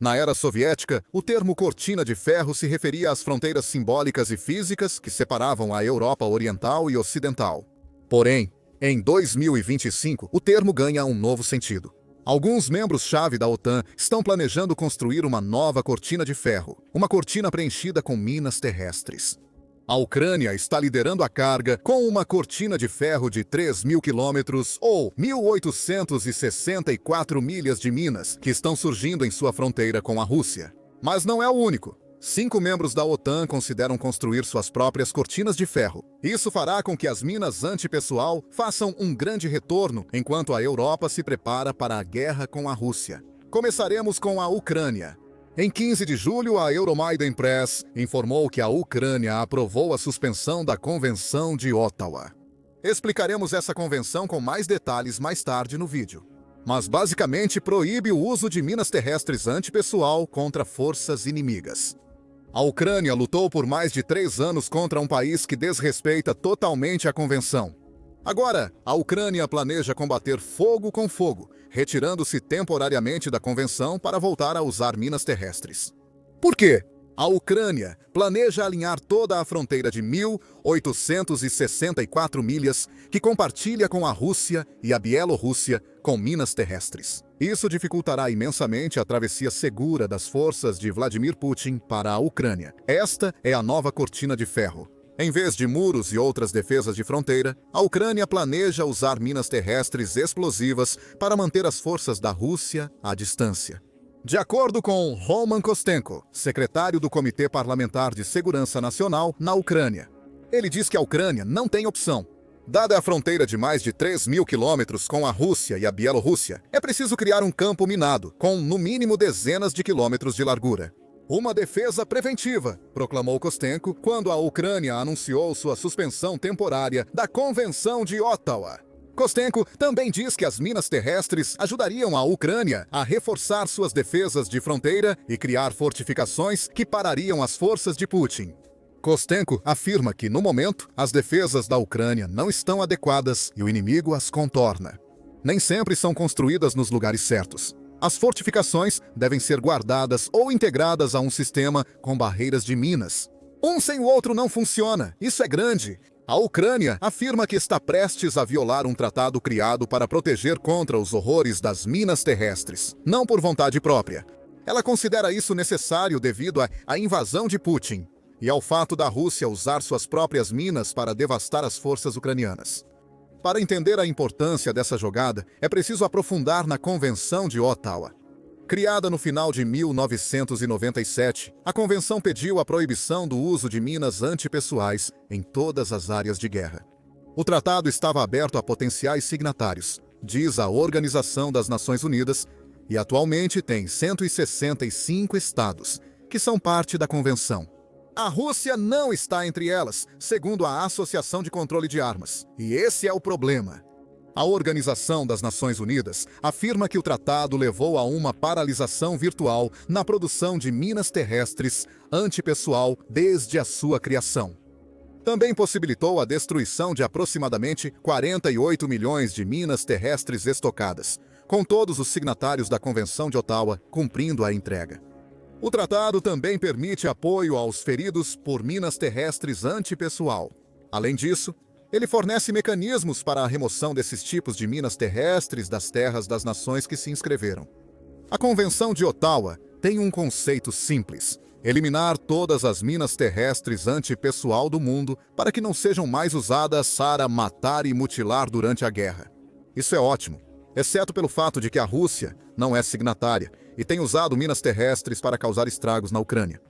Na era soviética, o termo cortina de ferro se referia às fronteiras simbólicas e físicas que separavam a Europa Oriental e Ocidental. Porém, em 2025, o termo ganha um novo sentido. Alguns membros-chave da OTAN estão planejando construir uma nova cortina de ferro, uma cortina preenchida com minas terrestres. A Ucrânia está liderando a carga com uma cortina de ferro de 3.000 quilômetros ou 1.864 milhas de minas que estão surgindo em sua fronteira com a Rússia. Mas não é o único. 5 membros da OTAN consideram construir suas próprias cortinas de ferro. Isso fará com que as minas antipessoal façam um grande retorno enquanto a Europa se prepara para a guerra com a Rússia. Começaremos com a Ucrânia. Em 15 de julho, a Euromaidan Press informou que a Ucrânia aprovou a suspensão da Convenção de Ottawa. Explicaremos essa convenção com mais detalhes mais tarde no vídeo. Mas basicamente proíbe o uso de minas terrestres antipessoal contra forças inimigas. A Ucrânia lutou por mais de 3 anos contra um país que desrespeita totalmente a convenção. Agora, a Ucrânia planeja combater fogo com fogo, retirando-se temporariamente da convenção para voltar a usar minas terrestres. Por quê? A Ucrânia planeja alinhar toda a fronteira de 1.864 milhas que compartilha com a Rússia e a Bielorrússia com minas terrestres. Isso dificultará imensamente a travessia segura das forças de Vladimir Putin para a Ucrânia. Esta é a nova cortina de ferro. Em vez de muros e outras defesas de fronteira, a Ucrânia planeja usar minas terrestres explosivas para manter as forças da Rússia à distância. De acordo com Roman Kostenko, secretário do Comitê Parlamentar de Segurança Nacional na Ucrânia, ele diz que a Ucrânia não tem opção. Dada a fronteira de mais de 3.000 quilômetros com a Rússia e a Bielorrússia, é preciso criar um campo minado, com no mínimo dezenas de quilômetros de largura. Uma defesa preventiva, proclamou Kostenko quando a Ucrânia anunciou sua suspensão temporária da Convenção de Ottawa. Kostenko também diz que as minas terrestres ajudariam a Ucrânia a reforçar suas defesas de fronteira e criar fortificações que parariam as forças de Putin. Kostenko afirma que, no momento, as defesas da Ucrânia não estão adequadas e o inimigo as contorna. Nem sempre são construídas nos lugares certos. As fortificações devem ser guardadas ou integradas a um sistema com barreiras de minas. Um sem o outro não funciona, isso é grande. A Ucrânia afirma que está prestes a violar um tratado criado para proteger contra os horrores das minas terrestres, não por vontade própria. Ela considera isso necessário devido à invasão de Putin e ao fato da Rússia usar suas próprias minas para devastar as forças ucranianas. Para entender a importância dessa jogada, é preciso aprofundar na Convenção de Ottawa. Criada no final de 1997, a convenção pediu a proibição do uso de minas antipessoais em todas as áreas de guerra. O tratado estava aberto a potenciais signatários, diz a Organização das Nações Unidas, e atualmente tem 165 estados, que são parte da convenção. A Rússia não está entre elas, segundo a Associação de Controle de Armas. E esse é o problema. A Organização das Nações Unidas afirma que o tratado levou a uma paralisação virtual na produção de minas terrestres antipessoal desde a sua criação. Também possibilitou a destruição de aproximadamente 48 milhões de minas terrestres estocadas, com todos os signatários da Convenção de Ottawa cumprindo a entrega. O tratado também permite apoio aos feridos por minas terrestres antipessoal. Além disso, ele fornece mecanismos para a remoção desses tipos de minas terrestres das terras das nações que se inscreveram. A Convenção de Ottawa tem um conceito simples: eliminar todas as minas terrestres antipessoal do mundo para que não sejam mais usadas para matar e mutilar durante a guerra. Isso é ótimo, exceto pelo fato de que a Rússia não é signatária e tem usado minas terrestres para causar estragos na Ucrânia.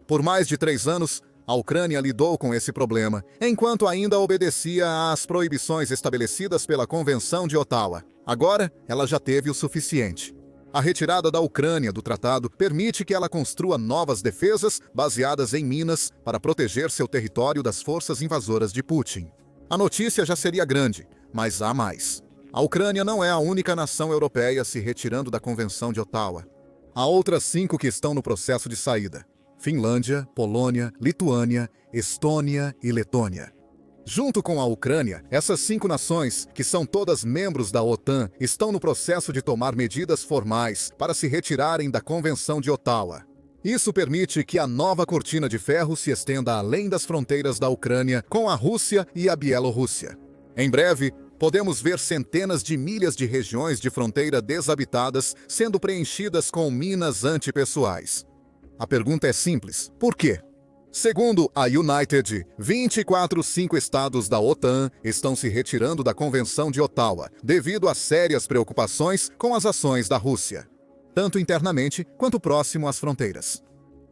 Por mais de 3 anos, a Ucrânia lidou com esse problema, enquanto ainda obedecia às proibições estabelecidas pela Convenção de Ottawa. Agora, ela já teve o suficiente. A retirada da Ucrânia do tratado permite que ela construa novas defesas baseadas em minas para proteger seu território das forças invasoras de Putin. A notícia já seria grande, mas há mais. A Ucrânia não é a única nação europeia se retirando da Convenção de Ottawa. Há outras 5 que estão no processo de saída: Finlândia, Polônia, Lituânia, Estônia e Letônia. Junto com a Ucrânia, essas 5 nações, que são todas membros da OTAN, estão no processo de tomar medidas formais para se retirarem da Convenção de Ottawa. Isso permite que a nova cortina de ferro se estenda além das fronteiras da Ucrânia com a Rússia e a Bielorrússia. Em breve, podemos ver centenas de milhas de regiões de fronteira desabitadas sendo preenchidas com minas antipessoais. A pergunta é simples: por quê? Segundo a United, 5 estados da OTAN estão se retirando da Convenção de Ottawa devido a sérias preocupações com as ações da Rússia, tanto internamente quanto próximo às fronteiras.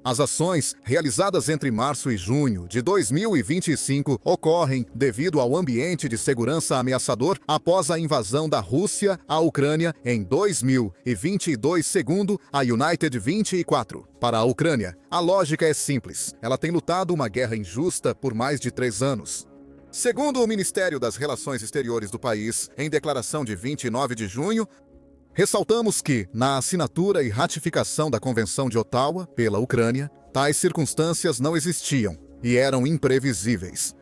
As ações, realizadas entre março e junho de 2025, ocorrem devido ao ambiente de segurança ameaçador após a invasão da Rússia à Ucrânia em 2022, segundo a United 24. Para a Ucrânia, a lógica é simples. Ela tem lutado uma guerra injusta por mais de 3 anos. Segundo o Ministério das Relações Exteriores do país, em declaração de 29 de junho, ressaltamos que, na assinatura e ratificação da Convenção de Ottawa pela Ucrânia, tais circunstâncias não existiam e eram imprevisíveis.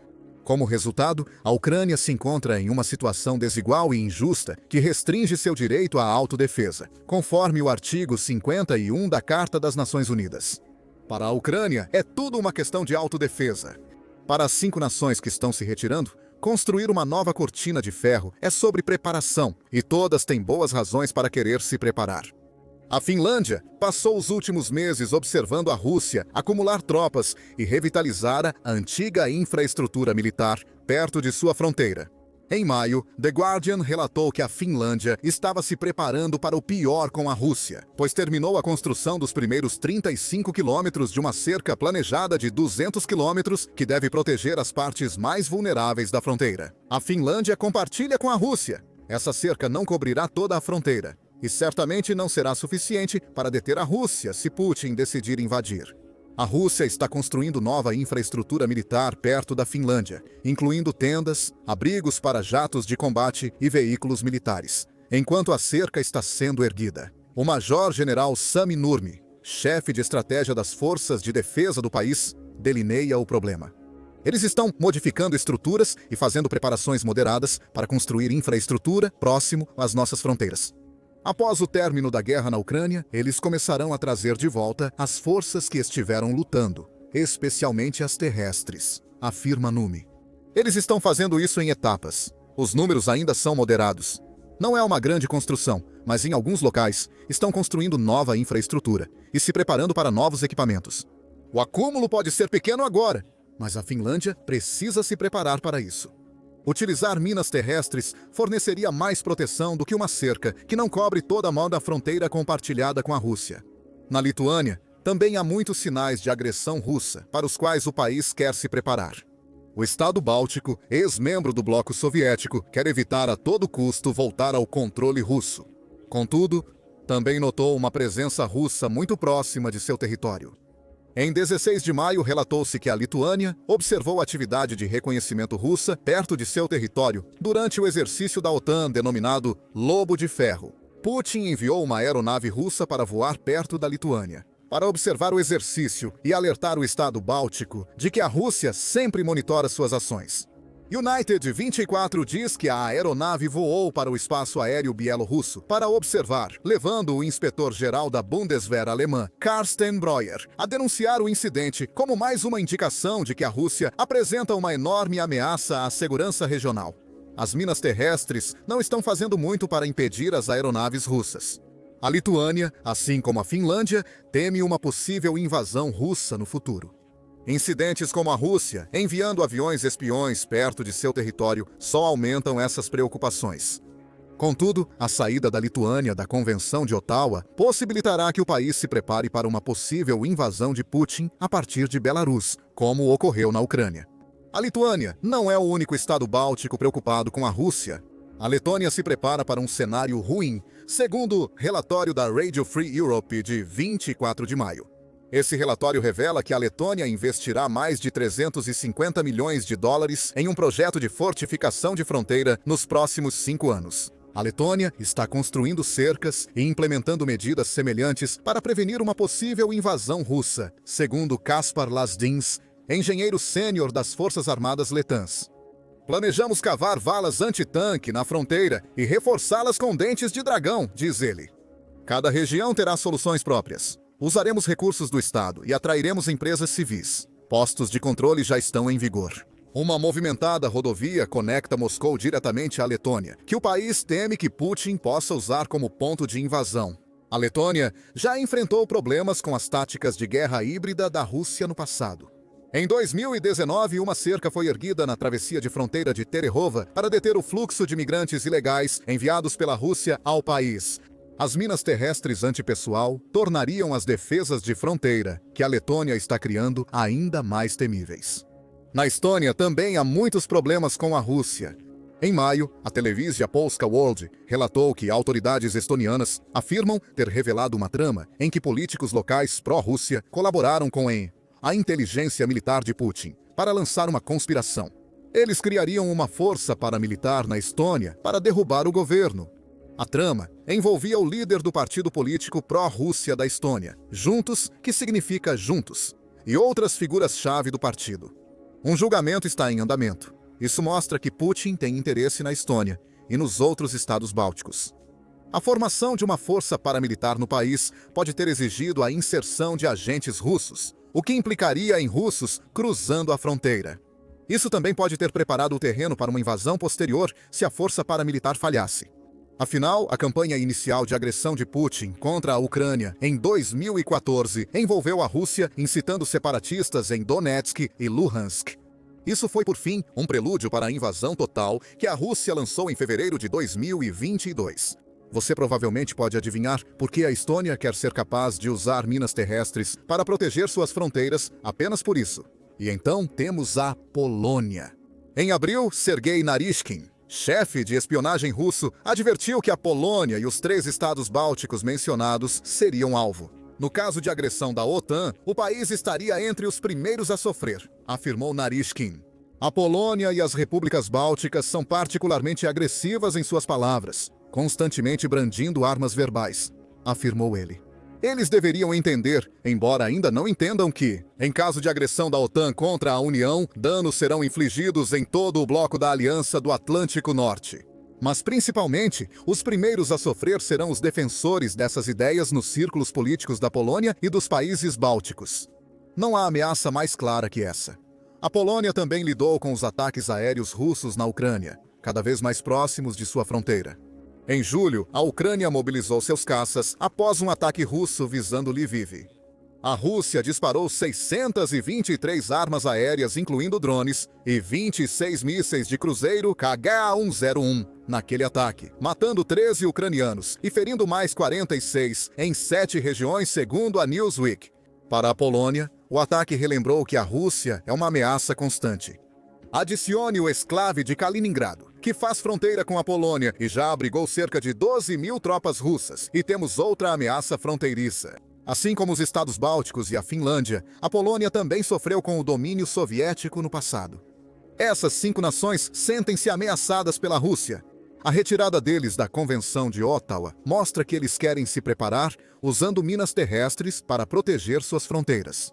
Como resultado, a Ucrânia se encontra em uma situação desigual e injusta que restringe seu direito à autodefesa, conforme o artigo 51 da Carta das Nações Unidas. Para a Ucrânia, é tudo uma questão de autodefesa. Para as 5 nações que estão se retirando, construir uma nova cortina de ferro é sobre preparação, e todas têm boas razões para querer se preparar. A Finlândia passou os últimos meses observando a Rússia acumular tropas e revitalizar a antiga infraestrutura militar perto de sua fronteira. Em maio, The Guardian relatou que a Finlândia estava se preparando para o pior com a Rússia, pois terminou a construção dos primeiros 35 quilômetros de uma cerca planejada de 200 quilômetros que deve proteger as partes mais vulneráveis da fronteira. A Finlândia compartilha com a Rússia. Essa cerca não cobrirá toda a fronteira e certamente não será suficiente para deter a Rússia se Putin decidir invadir. A Rússia está construindo nova infraestrutura militar perto da Finlândia, incluindo tendas, abrigos para jatos de combate e veículos militares, enquanto a cerca está sendo erguida. O Major-General Sami Nurmi, chefe de estratégia das forças de defesa do país, delineia o problema. Eles estão modificando estruturas e fazendo preparações moderadas para construir infraestrutura próximo às nossas fronteiras. Após o término da guerra na Ucrânia, eles começarão a trazer de volta as forças que estiveram lutando, especialmente as terrestres, afirma Numi. Eles estão fazendo isso em etapas. Os números ainda são moderados. Não é uma grande construção, mas em alguns locais estão construindo nova infraestrutura e se preparando para novos equipamentos. O acúmulo pode ser pequeno agora, mas a Finlândia precisa se preparar para isso. Utilizar minas terrestres forneceria mais proteção do que uma cerca que não cobre toda a mão da fronteira compartilhada com a Rússia. Na Lituânia, também há muitos sinais de agressão russa para os quais o país quer se preparar. O Estado Báltico, ex-membro do bloco soviético, quer evitar a todo custo voltar ao controle russo. Contudo, também notou uma presença russa muito próxima de seu território. Em 16 de maio, relatou-se que a Lituânia observou atividade de reconhecimento russa perto de seu território durante o exercício da OTAN denominado Lobo de Ferro. Putin enviou uma aeronave russa para voar perto da Lituânia, para observar o exercício e alertar o Estado Báltico de que a Rússia sempre monitora suas ações. United 24 diz que a aeronave voou para o espaço aéreo bielorrusso para observar, levando o inspetor-geral da Bundeswehr alemã, Carsten Breuer, a denunciar o incidente como mais uma indicação de que a Rússia apresenta uma enorme ameaça à segurança regional. As minas terrestres não estão fazendo muito para impedir as aeronaves russas. A Lituânia, assim como a Finlândia, teme uma possível invasão russa no futuro. Incidentes como a Rússia enviando aviões espiões perto de seu território só aumentam essas preocupações. Contudo, a saída da Lituânia da Convenção de Ottawa possibilitará que o país se prepare para uma possível invasão de Putin a partir de Belarus, como ocorreu na Ucrânia. A Lituânia não é o único estado báltico preocupado com a Rússia. A Letônia se prepara para um cenário ruim, segundo relatório da Radio Free Europe de 24 de maio. Esse relatório revela que a Letônia investirá mais de 350 milhões de dólares em um projeto de fortificação de fronteira nos próximos 5 anos. A Letônia está construindo cercas e implementando medidas semelhantes para prevenir uma possível invasão russa, segundo Kaspar Lazdins, engenheiro sênior das Forças Armadas letãs. Planejamos cavar valas antitanque na fronteira e reforçá-las com dentes de dragão, diz ele. Cada região terá soluções próprias. Usaremos recursos do Estado e atrairemos empresas civis. Postos de controle já estão em vigor. Uma movimentada rodovia conecta Moscou diretamente à Letônia, que o país teme que Putin possa usar como ponto de invasão. A Letônia já enfrentou problemas com as táticas de guerra híbrida da Rússia no passado. Em 2019, uma cerca foi erguida na travessia de fronteira de Terehova para deter o fluxo de migrantes ilegais enviados pela Rússia ao país. As minas terrestres antipessoal tornariam as defesas de fronteira que a Letônia está criando ainda mais temíveis. Na Estônia também há muitos problemas com a Rússia. Em maio, a Televizia Polska World relatou que autoridades estonianas afirmam ter revelado uma trama em que políticos locais pró-Rússia colaboraram com a inteligência militar de Putin para lançar uma conspiração. Eles criariam uma força paramilitar na Estônia para derrubar o governo. A trama envolvia o líder do partido político pró-Rússia da Estônia, Juntos, que significa juntos, e outras figuras-chave do partido. Um julgamento está em andamento. Isso mostra que Putin tem interesse na Estônia e nos outros estados bálticos. A formação de uma força paramilitar no país pode ter exigido a inserção de agentes russos, o que implicaria em russos cruzando a fronteira. Isso também pode ter preparado o terreno para uma invasão posterior se a força paramilitar falhasse. Afinal, a campanha inicial de agressão de Putin contra a Ucrânia em 2014 envolveu a Rússia incitando separatistas em Donetsk e Luhansk. Isso foi, por fim, um prelúdio para a invasão total que a Rússia lançou em fevereiro de 2022. Você provavelmente pode adivinhar por que a Estônia quer ser capaz de usar minas terrestres para proteger suas fronteiras apenas por isso. E então temos a Polônia. Em abril, Sergei Naryshkin, chefe de espionagem russo, advertiu que a Polônia e os 3 estados bálticos mencionados seriam alvo. No caso de agressão da OTAN, o país estaria entre os primeiros a sofrer, afirmou Naryshkin. A Polônia e as repúblicas bálticas são particularmente agressivas em suas palavras, constantemente brandindo armas verbais, afirmou ele. Eles deveriam entender, embora ainda não entendam que, em caso de agressão da OTAN contra a União, danos serão infligidos em todo o bloco da Aliança do Atlântico Norte. Mas, principalmente, os primeiros a sofrer serão os defensores dessas ideias nos círculos políticos da Polônia e dos países bálticos. Não há ameaça mais clara que essa. A Polônia também lidou com os ataques aéreos russos na Ucrânia, cada vez mais próximos de sua fronteira. Em julho, a Ucrânia mobilizou seus caças após um ataque russo visando Lviv. A Rússia disparou 623 armas aéreas, incluindo drones, e 26 mísseis de cruzeiro KH-101 naquele ataque, matando 13 ucranianos e ferindo mais 46 em 7 regiões, segundo a Newsweek. Para a Polônia, o ataque relembrou que a Rússia é uma ameaça constante. Adicione o exclave de Kaliningrado, que faz fronteira com a Polônia e já abrigou cerca de 12 mil tropas russas, e temos outra ameaça fronteiriça. Assim como os estados bálticos e a Finlândia, a Polônia também sofreu com o domínio soviético no passado. Essas 5 nações sentem-se ameaçadas pela Rússia. A retirada deles da Convenção de Ottawa mostra que eles querem se preparar usando minas terrestres para proteger suas fronteiras.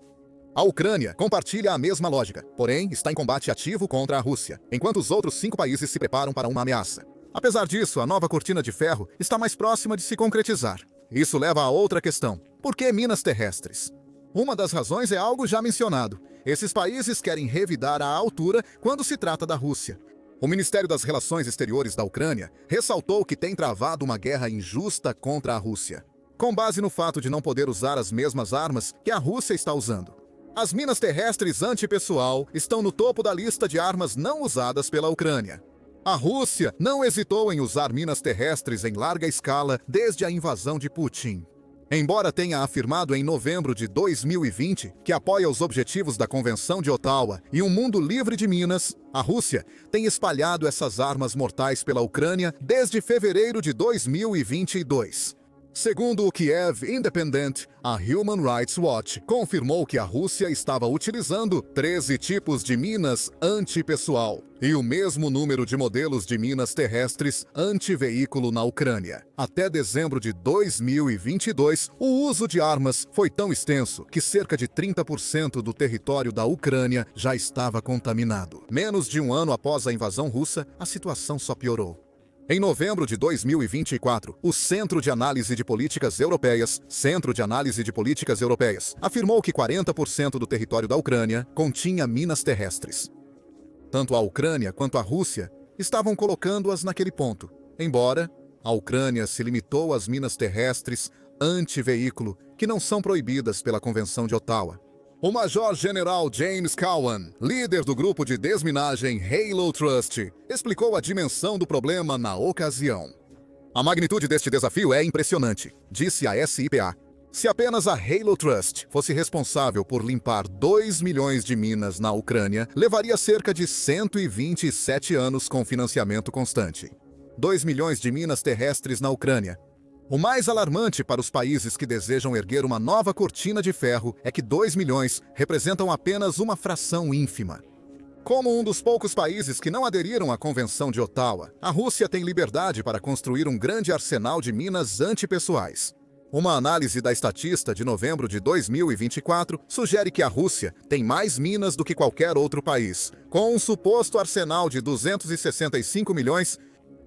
A Ucrânia compartilha a mesma lógica, porém está em combate ativo contra a Rússia, enquanto os outros 5 países se preparam para uma ameaça. Apesar disso, a nova cortina de ferro está mais próxima de se concretizar. Isso leva a outra questão. Por que minas terrestres? Uma das razões é algo já mencionado. Esses países querem revidar a altura quando se trata da Rússia. O Ministério das Relações Exteriores da Ucrânia ressaltou que tem travado uma guerra injusta contra a Rússia, com base no fato de não poder usar as mesmas armas que a Rússia está usando. As minas terrestres antipessoal estão no topo da lista de armas não usadas pela Ucrânia. A Rússia não hesitou em usar minas terrestres em larga escala desde a invasão de Putin. Embora tenha afirmado em novembro de 2020 que apoia os objetivos da Convenção de Ottawa e um mundo livre de minas, a Rússia tem espalhado essas armas mortais pela Ucrânia desde fevereiro de 2022. Segundo o Kiev Independent, a Human Rights Watch confirmou que a Rússia estava utilizando 13 tipos de minas antipessoal e o mesmo número de modelos de minas terrestres antiveículo na Ucrânia. Até dezembro de 2022, o uso de armas foi tão extenso que cerca de 30% do território da Ucrânia já estava contaminado. Menos de um ano após a invasão russa, a situação só piorou. Em novembro de 2024, o Centro de Análise de Políticas Europeias, afirmou que 40% do território da Ucrânia continha minas terrestres. Tanto a Ucrânia quanto a Rússia estavam colocando-as naquele ponto, embora a Ucrânia se limitou às minas terrestres anti-veículo, que não são proibidas pela Convenção de Ottawa. O Major-General James Cowan, líder do grupo de desminagem Halo Trust, explicou a dimensão do problema na ocasião. A magnitude deste desafio é impressionante, disse a SIPA. Se apenas a Halo Trust fosse responsável por limpar 2 milhões de minas na Ucrânia, levaria cerca de 127 anos com financiamento constante. 2 milhões de minas terrestres na Ucrânia. O mais alarmante para os países que desejam erguer uma nova cortina de ferro é que 2 milhões representam apenas uma fração ínfima. Como um dos poucos países que não aderiram à Convenção de Ottawa, a Rússia tem liberdade para construir um grande arsenal de minas antipessoais. Uma análise da Statista de novembro de 2024 sugere que a Rússia tem mais minas do que qualquer outro país. Com um suposto arsenal de 265 milhões,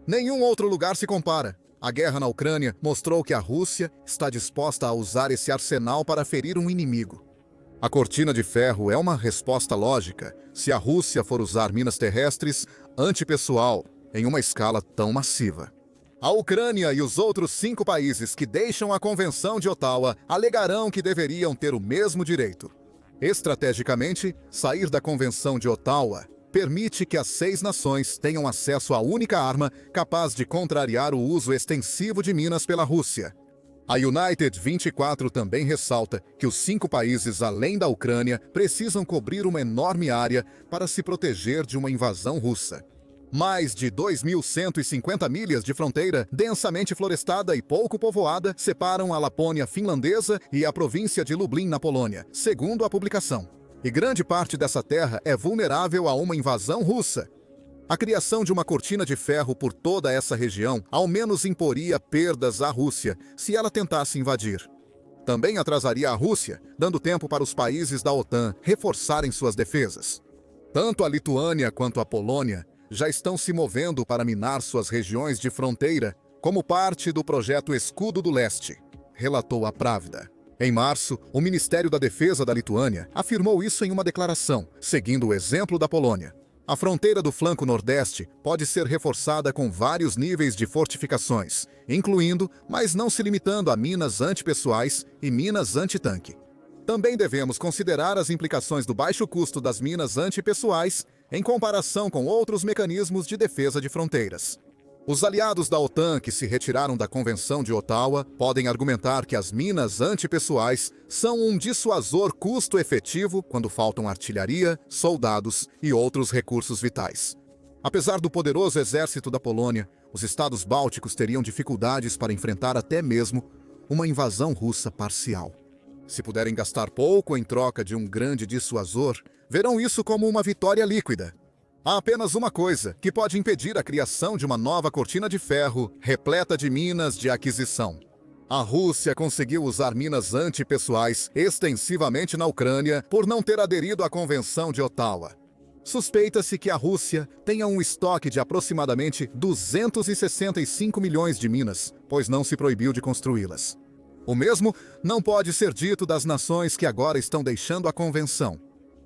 nenhum outro lugar se compara. A guerra na Ucrânia mostrou que a Rússia está disposta a usar esse arsenal para ferir um inimigo. A cortina de ferro é uma resposta lógica se a Rússia for usar minas terrestres antipessoal em uma escala tão massiva. A Ucrânia e os outros 5 países que deixam a Convenção de Ottawa alegarão que deveriam ter o mesmo direito. Estrategicamente, sair da Convenção de Ottawa permite que as 6 nações tenham acesso à única arma capaz de contrariar o uso extensivo de minas pela Rússia. A United 24 também ressalta que os 5 países além da Ucrânia precisam cobrir uma enorme área para se proteger de uma invasão russa. Mais de 2.150 milhas de fronteira densamente florestada e pouco povoada separam a Lapônia finlandesa e a província de Lublin na Polônia, segundo a publicação. E grande parte dessa terra é vulnerável a uma invasão russa. A criação de uma cortina de ferro por toda essa região ao menos imporia perdas à Rússia se ela tentasse invadir. Também atrasaria a Rússia, dando tempo para os países da OTAN reforçarem suas defesas. Tanto a Lituânia quanto a Polônia já estão se movendo para minar suas regiões de fronteira como parte do projeto Escudo do Leste, relatou a Pravda. Em março, o Ministério da Defesa da Lituânia afirmou isso em uma declaração, seguindo o exemplo da Polônia. A fronteira do flanco nordeste pode ser reforçada com vários níveis de fortificações, incluindo, mas não se limitando a minas antipessoais e minas antitanque. Também devemos considerar as implicações do baixo custo das minas antipessoais em comparação com outros mecanismos de defesa de fronteiras. Os aliados da OTAN que se retiraram da Convenção de Ottawa podem argumentar que as minas antipessoais são um dissuasor custo-efetivo quando faltam artilharia, soldados e outros recursos vitais. Apesar do poderoso exército da Polônia, os estados bálticos teriam dificuldades para enfrentar até mesmo uma invasão russa parcial. Se puderem gastar pouco em troca de um grande dissuasor, verão isso como uma vitória líquida. Há apenas uma coisa que pode impedir a criação de uma nova cortina de ferro repleta de minas de aquisição. A Rússia conseguiu usar minas antipessoais extensivamente na Ucrânia por não ter aderido à Convenção de Ottawa. Suspeita-se que a Rússia tenha um estoque de aproximadamente 265 milhões de minas, pois não se proibiu de construí-las. O mesmo não pode ser dito das nações que agora estão deixando a Convenção.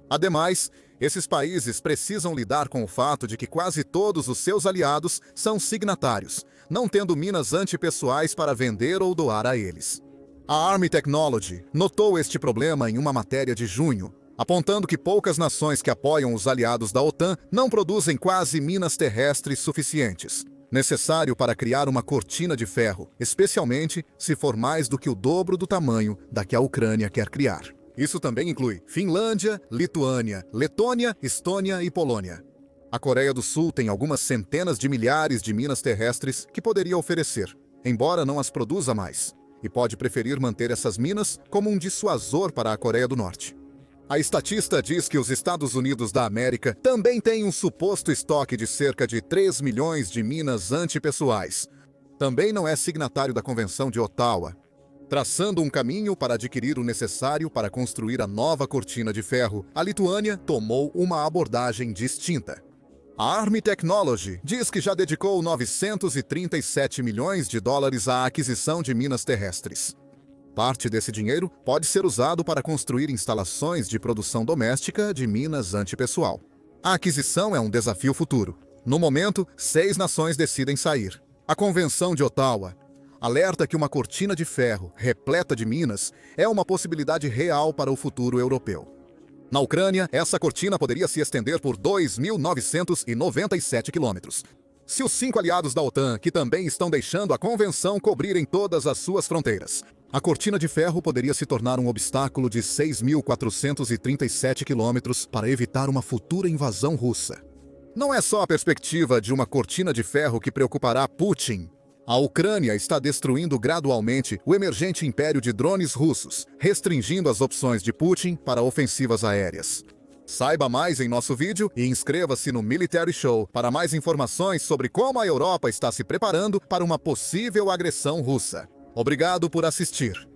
Ademais, esses países precisam lidar com o fato de que quase todos os seus aliados são signatários, não tendo minas antipessoais para vender ou doar a eles. A Army Technology notou este problema em uma matéria de junho, apontando que poucas nações que apoiam os aliados da OTAN não produzem quase minas terrestres suficientes, necessário para criar uma cortina de ferro, especialmente se for mais do que o dobro do tamanho da que a Ucrânia quer criar. Isso também inclui Finlândia, Lituânia, Letônia, Estônia e Polônia. A Coreia do Sul tem algumas centenas de milhares de minas terrestres que poderia oferecer, embora não as produza mais. e pode preferir manter essas minas como um dissuasor para a Coreia do Norte. A estatista diz que os Estados Unidos da América também têm um suposto estoque de cerca de 3 milhões de minas antipessoais. Também não é signatário da Convenção de Ottawa, traçando um caminho para adquirir o necessário para construir a nova cortina de ferro. A Lituânia tomou uma abordagem distinta. A Army Technology diz que já dedicou 937 milhões de dólares à aquisição de minas terrestres. Parte desse dinheiro pode ser usado para construir instalações de produção doméstica de minas antipessoal. A aquisição é um desafio futuro. No momento, 6 nações decidem sair. A Convenção de Ottawa alerta que uma cortina de ferro repleta de minas é uma possibilidade real para o futuro europeu. Na Ucrânia, essa cortina poderia se estender por 2.997 quilômetros. Se os 5 aliados da OTAN, que também estão deixando a convenção cobrirem todas as suas fronteiras, a cortina de ferro poderia se tornar um obstáculo de 6.437 quilômetros para evitar uma futura invasão russa. Não é só a perspectiva de uma cortina de ferro que preocupará Putin. A Ucrânia está destruindo gradualmente o emergente império de drones russos, restringindo as opções de Putin para ofensivas aéreas. Saiba mais em nosso vídeo e inscreva-se no Military Show para mais informações sobre como a Europa está se preparando para uma possível agressão russa. Obrigado por assistir.